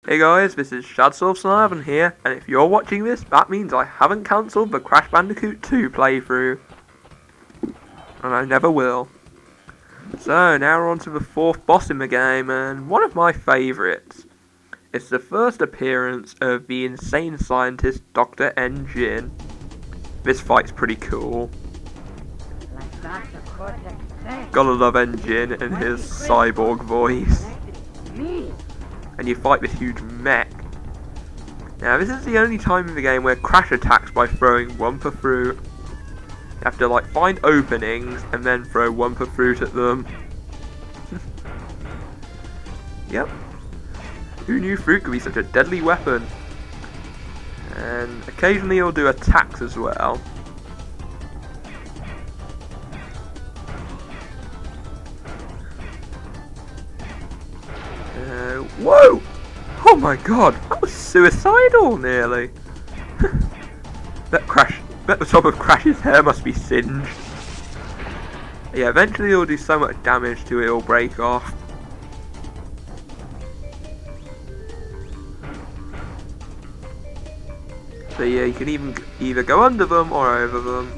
Hey guys, this is Shadsolve11 here, and if you're watching this, that means I haven't cancelled the Crash Bandicoot 2 playthrough. And I never will. So, now we're on to the fourth boss in the game, and one of my favourites. It's the first appearance of the insane scientist Dr. N. Jin. This fight's pretty cool. Gotta love N. Jin and his cyborg voice. And you fight this huge mech. Now this is the only time in the game where Crash attacks by throwing whumpa fruit. You have to find openings and then throw whumpa fruit at them. Yep. Who knew fruit could be such a deadly weapon? And occasionally he'll do attacks as well. Whoa! Oh my god, that was suicidal nearly. Bet the top of Crash's hair must be singed. Yeah, eventually he'll do so much damage to it, it'll break off. So yeah, you can either go under them or over them.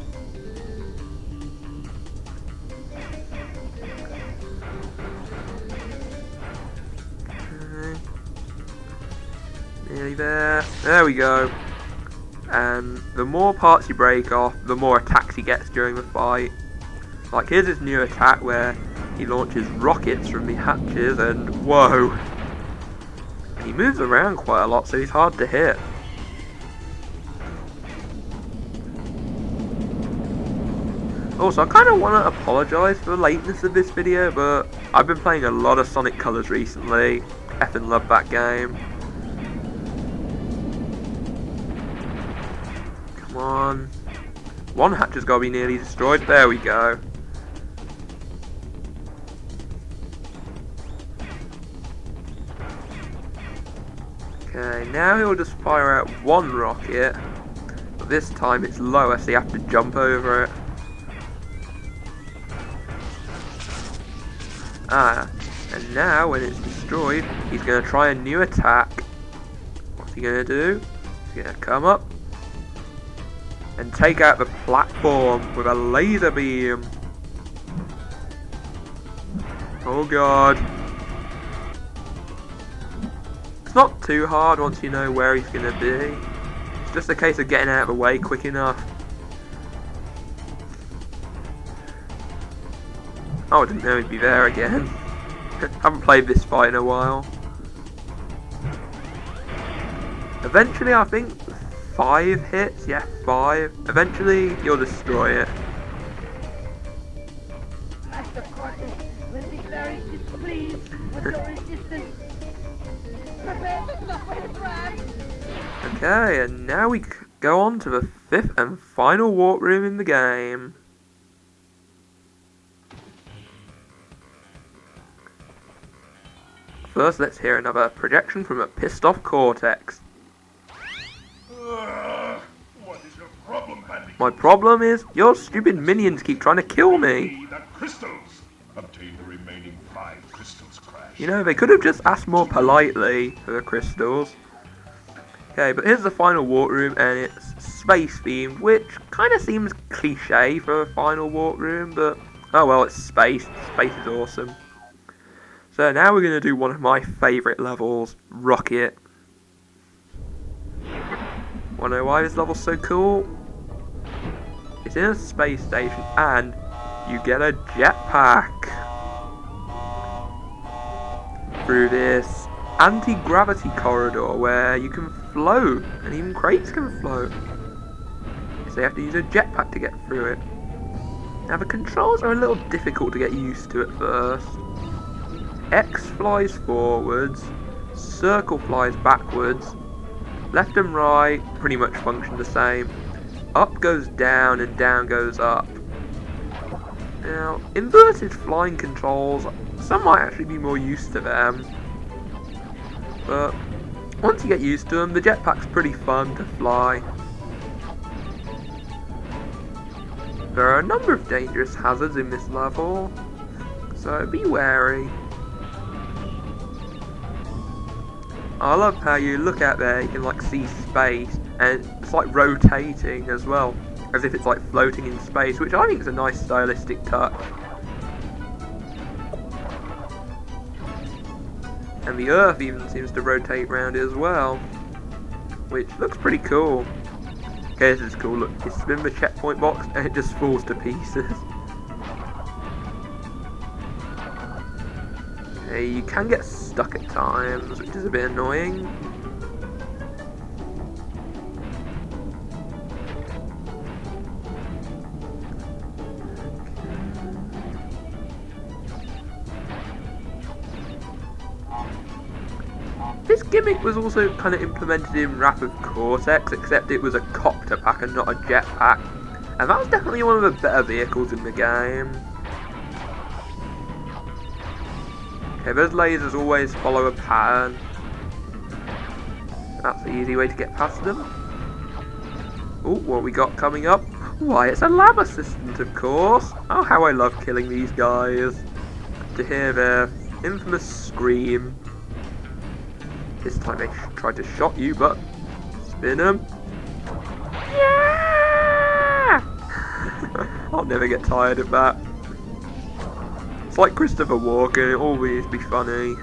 Nearly there. There we go. And the more parts you break off, the more attacks he gets during the fight. Like here's his new attack where he launches rockets from the hatches and whoa. And he moves around quite a lot, so he's hard to hit. Also, I kind of want to apologise for the lateness of this video, but I've been playing a lot of Sonic Colors recently. Effing love that game. Come on. One hatch has got to be nearly destroyed. There we go. Okay, now he'll just fire out one rocket. But this time it's lower, so you have to jump over it. And now when it's destroyed, he's going to try a new attack. What's he going to do? He's going to come up and take out the platform with a laser beam. Oh god. It's not too hard once you know where he's going to be. It's just a case of getting out of the way quick enough. Oh, I didn't know he'd be there again. Haven't played this fight in a while. Eventually, I think 5 hits. Yeah, 5. Eventually, you'll destroy it. Master Cortex will be very displeased with your resistance. Prepare to suffer his wrath. Okay, and now we go on to the 5th and final warp room in the game. First, let's hear another projection from a pissed off Cortex. What is your problem, Bandicoot? My problem is, your stupid minions keep trying to kill me. The crystals! Obtain the remaining 5 crystals, Crash. You know, they could have just asked more politely for the crystals. Okay, but here's the final warp room, and it's space themed, which kind of seems cliche for a final warp room, but oh well, it's space. Space is awesome. So now we're going to do one of my favourite levels, Rocket. Wanna know why this level's so cool? It's in a space station and you get a jetpack through this anti-gravity corridor where you can float, and even crates can float. So you have to use a jetpack to get through it. Now the controls are a little difficult to get used to at first. X flies forwards, circle flies backwards, left and right pretty much function the same. Up goes down and down goes up. Now, inverted flying controls, some might actually be more used to them. But once you get used to them, the jetpack's pretty fun to fly. There are a number of dangerous hazards in this level, so be wary. I love how you look out there, you can like see space, and it's like rotating as well, as if it's like floating in space, which I think is a nice stylistic touch. And the Earth even seems to rotate around it as well, which looks pretty cool. Okay, this is cool. Look, you spin the checkpoint box and it just falls to pieces. Okay, you can get stuck at times, which is a bit annoying. This gimmick was also kind of implemented in Wrath of Cortex, except it was a copter pack and not a jetpack. And that was definitely one of the better vehicles in the game. Okay, those lasers always follow a pattern. That's the easy way to get past them. Oh, what we got coming up? Why, it's a lab assistant, of course. Oh, how I love killing these guys. To hear their infamous scream. This time they tried to shot you, but spin them. Yeah! I'll never get tired of that. It's like Christopher Walken, it'll always be funny.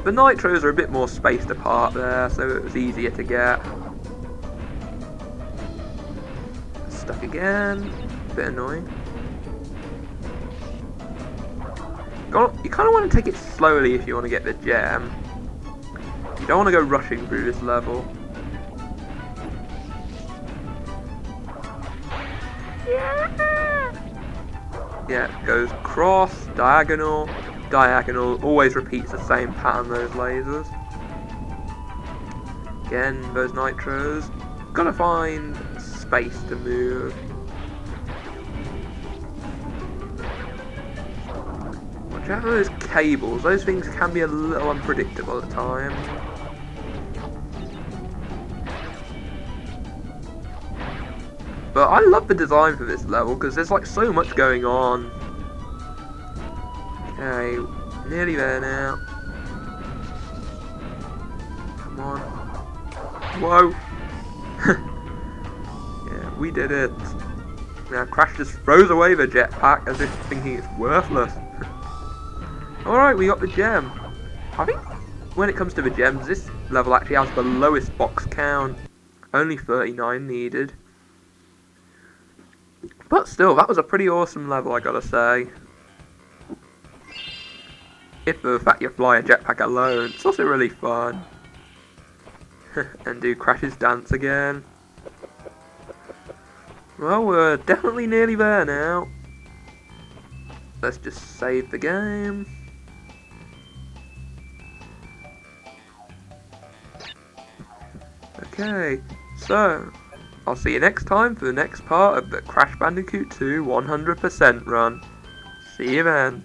The nitros are a bit more spaced apart there, so it was easier to get. Stuck again. Bit annoying. You kind of want to take it slowly if you want to get the gem. You don't want to go rushing through this level. Yeah, it goes cross, diagonal, diagonal, always repeats the same pattern, those lasers. Again, those nitros. Gotta find space to move. Watch out for those cables, those things can be a little unpredictable at times. But I love the design for this level because there's like so much going on. Okay, nearly there now. Come on. Whoa. Yeah, we did it. Now Crash just throws away the jetpack as if thinking it's worthless. Alright, we got the gem. I think when it comes to the gems, this level actually has the lowest box count. Only 39 needed. But still, that was a pretty awesome level, I gotta say. If for the fact you fly a jetpack alone, it's also really fun. And do Crash's dance again. Well, we're definitely nearly there now. Let's just save the game. Okay, so I'll see you next time for the next part of the Crash Bandicoot 2 100% run. See you then.